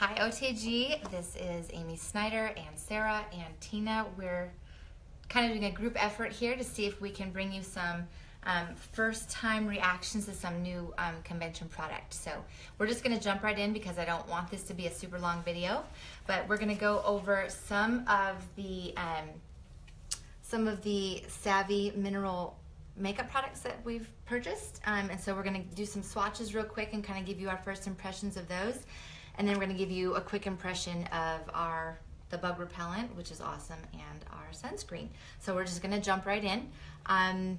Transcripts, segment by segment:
Hi OTG, this is Amy Snyder and Sarah and Tina. We're kind of doing a group effort here to see if we can bring you some first time reactions to some new convention product. So we're just going to jump right in because I don't want this to be a super long video, but we're going to go over some of the Savvy mineral makeup products that we've purchased, and so we're going to do some swatches real quick and kind of give you our first impressions of those, and then we're going to give you a quick impression of the bug repellent, which is awesome, and our sunscreen. So we're just going to jump right in, and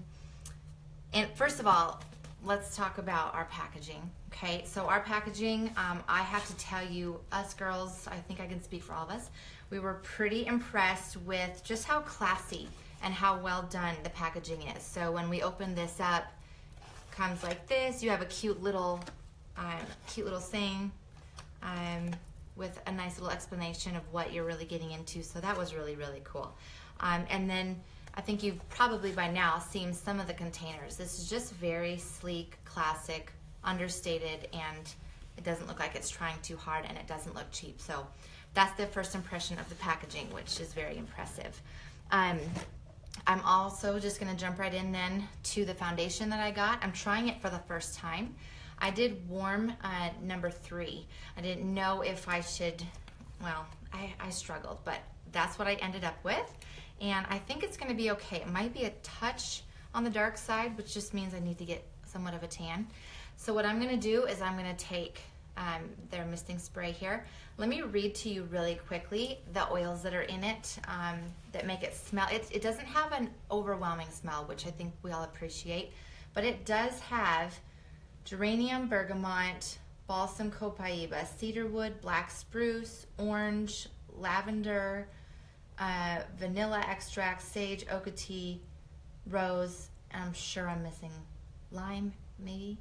first of all, let's talk about our packaging. Okay, so our packaging, I have to tell you, us girls, I think I can speak for all of us, we were pretty impressed with just how classy and how well done the packaging is. So when we open this up, it comes like this. You have a cute little thing with a nice little explanation of what you're really getting into. So that was really, really cool. And then I think you've probably by now seen some of the containers. This is just very sleek, classic, understated, and it doesn't look like it's trying too hard, and it doesn't look cheap. So that's the first impression of the packaging, which is very impressive. I'm also just gonna jump right in then to the foundation that I got. I'm trying it for the first time. I did warm number 3. I didn't know if I should, well, I struggled, but that's what I ended up with. And I think it's gonna be okay. It might be a touch on the dark side, which just means I need to get somewhat of a tan. So what I'm gonna do is I'm gonna take their misting spray here. Let me read to you really quickly the oils that are in it that make it smell. It doesn't have an overwhelming smell, which I think we all appreciate, but it does have geranium, bergamot, balsam copaiba, cedarwood, black spruce, orange, lavender, vanilla extract, sage, oak-tea, rose, and I'm sure I'm missing lime, maybe.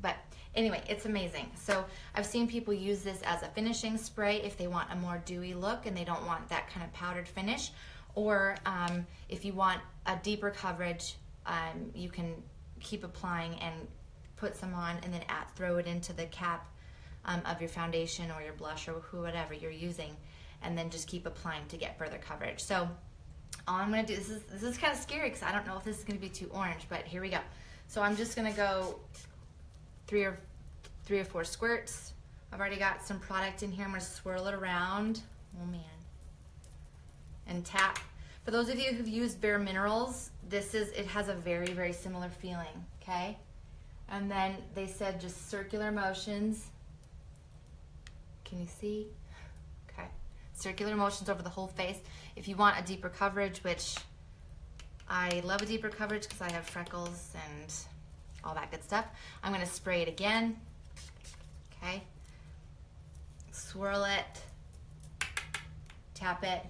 But anyway, it's amazing. So I've seen people use this as a finishing spray if they want a more dewy look and they don't want that kind of powdered finish, or if you want a deeper coverage, you can keep applying and put some on and then throw it into the cap of your foundation or your blush or whatever you're using, and then just keep applying to get further coverage. So all I'm going to do, this is kind of scary because I don't know if this is going to be too orange, but here we go. So I'm just going to go three or 4 squirts. I've already got some product in here. I'm going to swirl it around. Oh man. And tap. For those of you who've used Bare Minerals, it has a very, very similar feeling, okay? And then they said just circular motions. Can you see? Okay. Circular motions over the whole face. If you want a deeper coverage, which I love a deeper coverage because I have freckles and all that good stuff, I'm going to spray it again. Okay. Swirl it, tap it,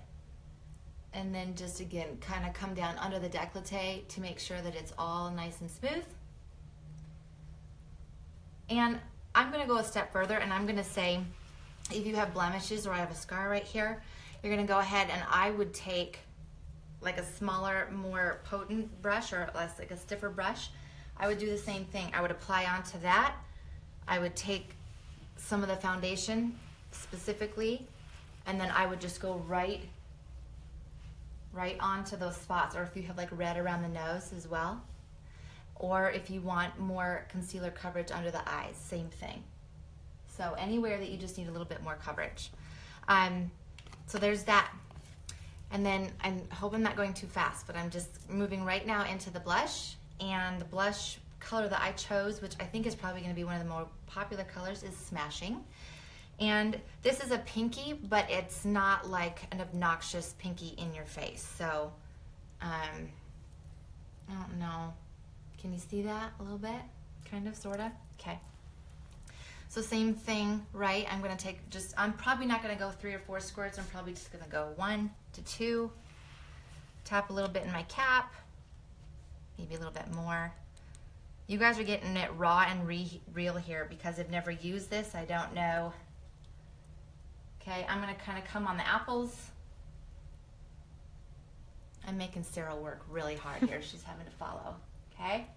and then just again kind of come down under the décolleté to make sure that it's all nice and smooth. And I'm going to go a step further, and I'm going to say if you have blemishes, or I have a scar right here, you're going to go ahead and I would take like a smaller, more potent brush, or less like a stiffer brush. I would do the same thing. I would apply onto that. I would take some of the foundation specifically, and then I would just go right onto those spots. Or if you have like red around the nose as well, or if you want more concealer coverage under the eyes, same thing. So anywhere that you just need a little bit more coverage. So there's that. And then I hope I'm not going too fast, but I'm just moving right now into the blush. And the blush color that I chose, which I think is probably going to be one of the more popular colors, is Smashing. And this is a pinky, but it's not like an obnoxious pinky in your face. So I don't know. Can you see that a little bit? Kind of, sort of? Okay. So same thing, right? I'm going to take I'm probably not going to go 3 or 4 squirts. I'm probably just going to go 1 to 2. Tap a little bit in my cap. Maybe a little bit more. You guys are getting it raw and real here because I've never used this. I don't know. Okay, I'm going to kind of come on the apples. I'm making Sarah work really hard here. She's having to follow. Okay.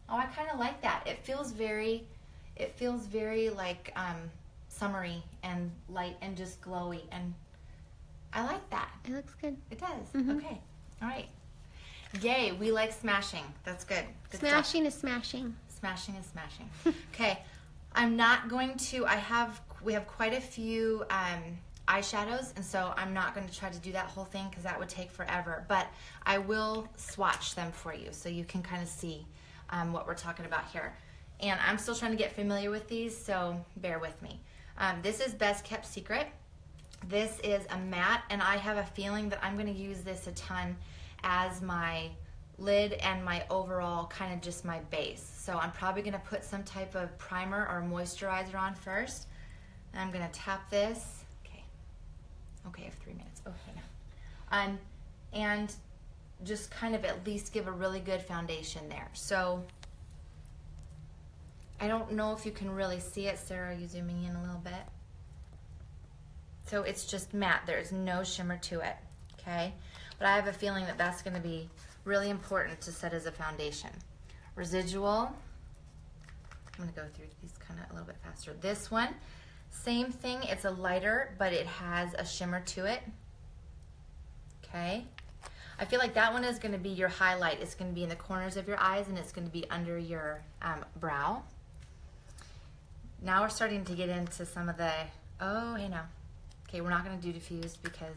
Oh, I kind of like that. It feels very like summery and light and just glowy, and I like that. It looks good. It does. Okay. All right. Yay, we like smashing. That's good. Good Smashing is smashing. Smashing is smashing. Okay. I'm not going to, we have quite a few eyeshadows, and so I'm not going to try to do that whole thing because that would take forever, but I will swatch them for you so you can kind of see what we're talking about here. And I'm still trying to get familiar with these, so bear with me. This is Best Kept Secret. This is a matte, and I have a feeling that I'm going to use this a ton as my lid and my overall kind of just my base. So I'm probably going to put some type of primer or moisturizer on first. And I'm going to tap this. Okay, I have 3 minutes. Okay, now. And just kind of at least give a really good foundation there. So I don't know if you can really see it. Sarah, are you zooming in a little bit? So it's just matte. There's no shimmer to it, okay? But I have a feeling that that's going to be really important to set as a foundation. Residual. I'm going to go through these kind of a little bit faster. This one, same thing. It's a lighter, but it has a shimmer to it, okay? I feel like that one is going to be your highlight. It's going to be in the corners of your eyes, and it's going to be under your brow. Now we're starting to get into some of the, oh, hey now. Okay, we're not going to do diffused because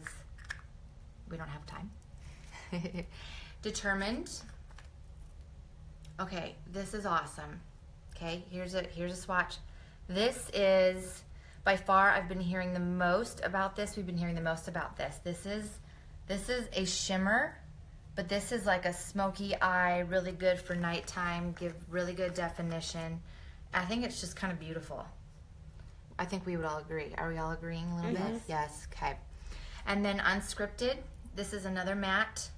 we don't have time. Determined. Okay, this is awesome. Okay, here's a swatch. This is, by far, I've been hearing the most about this. We've been hearing the most about this. This is a shimmer, but this is like a smoky eye, really good for nighttime, give really good definition. I think it's just kind of beautiful. I think we would all agree. Are we all agreeing a little bit? Yes, okay. And then Unscripted. This is another matte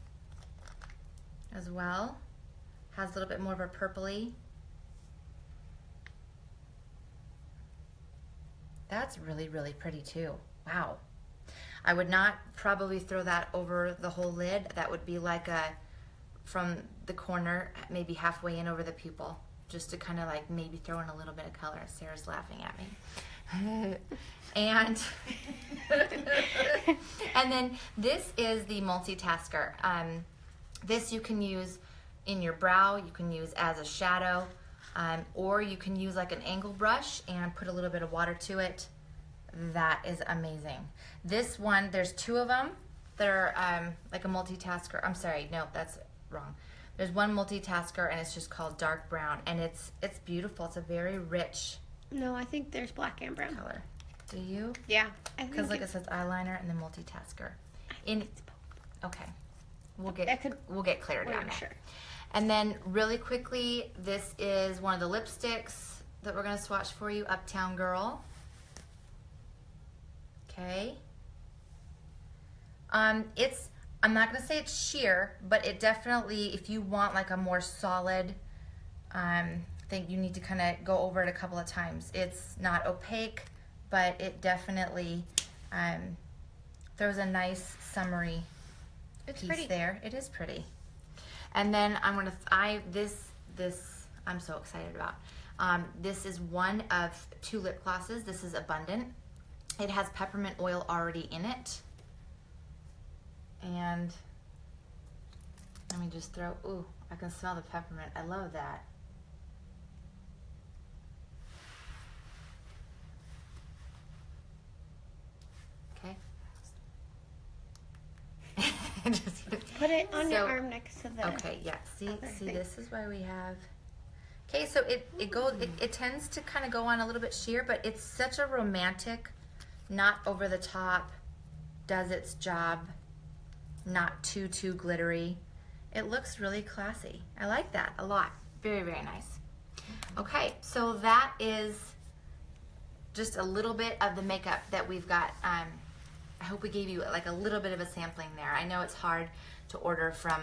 as well. Has a little bit more of a purpley. That's really, really pretty too. Wow. I would not probably throw that over the whole lid. That would be like from the corner, maybe halfway in over the pupil, just to kind of like maybe throw in a little bit of color. Sarah's laughing at me. And and then this is the multitasker. This you can use in your brow, you can use as a shadow, or you can use like an angle brush and put a little bit of water to it. That is amazing. This one, there's 2 of them that are like a multitasker. I'm sorry, no, that's wrong. There's one multitasker, and it's just called dark brown, and it's beautiful. It's a very rich. No, I think there's black and brown color. Do you? Yeah, because like it says eyeliner and then multitasker. Okay, we'll get clarity on that. Sure. And then really quickly, this is one of the lipsticks that we're gonna swatch for you, Uptown Girl. Okay. I'm not gonna say it's sheer, but it definitely, if you want like a more solid thing, you need to kind of go over it a couple of times. It's not opaque, but it definitely throws a nice summery piece there. It is pretty. And then I'm gonna, this I'm so excited about. This is one of 2 lip glosses. This is Abundant. It has peppermint oil already in it. And let me just throw, ooh, I can smell the peppermint. I love that. Okay. Just put it on your arm next to the. Okay, yeah. See, this is why we have. Okay, so it tends to kind of go on a little bit sheer, but it's such a romantic, not over the top, does its job, not too glittery. It looks really classy. I like that a lot. Very, very nice. Okay, so that is just a little bit of the makeup that we've got. I hope we gave you like a little bit of a sampling there. I know it's hard to order from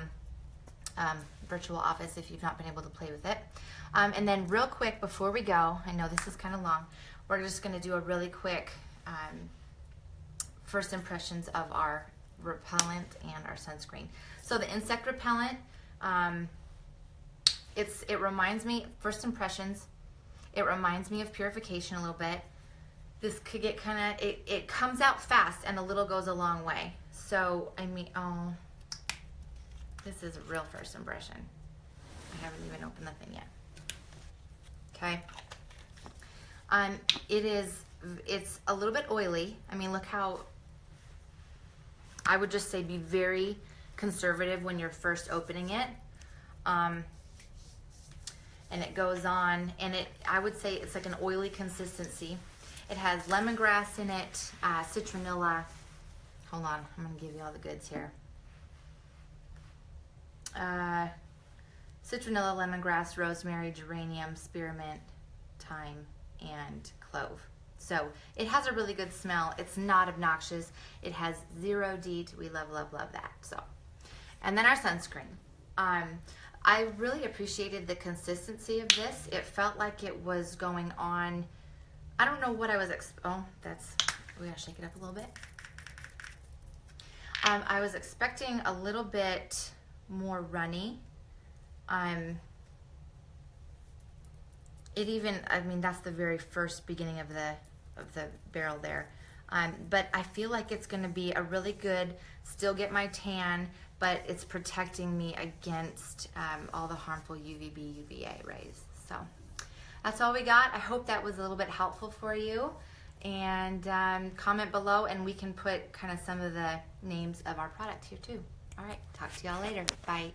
Virtual Office if you've not been able to play with it. And then real quick before we go, I know this is kind of long, we're just gonna do a really quick first impressions of our repellent and our sunscreen. So the insect repellent, it reminds me, first impressions, it reminds me of Purification a little bit. this could get kind of, it comes out fast and a little goes a long way. So, I mean, oh, this is a real first impression. I haven't even opened the thing yet. Okay. It's a little bit oily. I mean, look how, I would just say be very conservative when you're first opening it. And it goes on, and I would say it's like an oily consistency. It has lemongrass in it, citronella. Hold on, I'm gonna give you all the goods here. Citronella, lemongrass, rosemary, geranium, spearmint, thyme, and clove. So it has a really good smell. It's not obnoxious. It has 0 DEET. We love, love, love that. So, and then our sunscreen. I really appreciated the consistency of this. It felt like it was going on. I don't know what I was we gotta shake it up a little bit. I was expecting a little bit more runny. That's the very first beginning of the barrel there. But I feel like it's gonna be a really good, still get my tan, but it's protecting me against all the harmful UVB, UVA rays. So that's all we got. I hope that was a little bit helpful for you. And comment below and we can put kind of some of the names of our product here too. All right, talk to y'all later. Bye.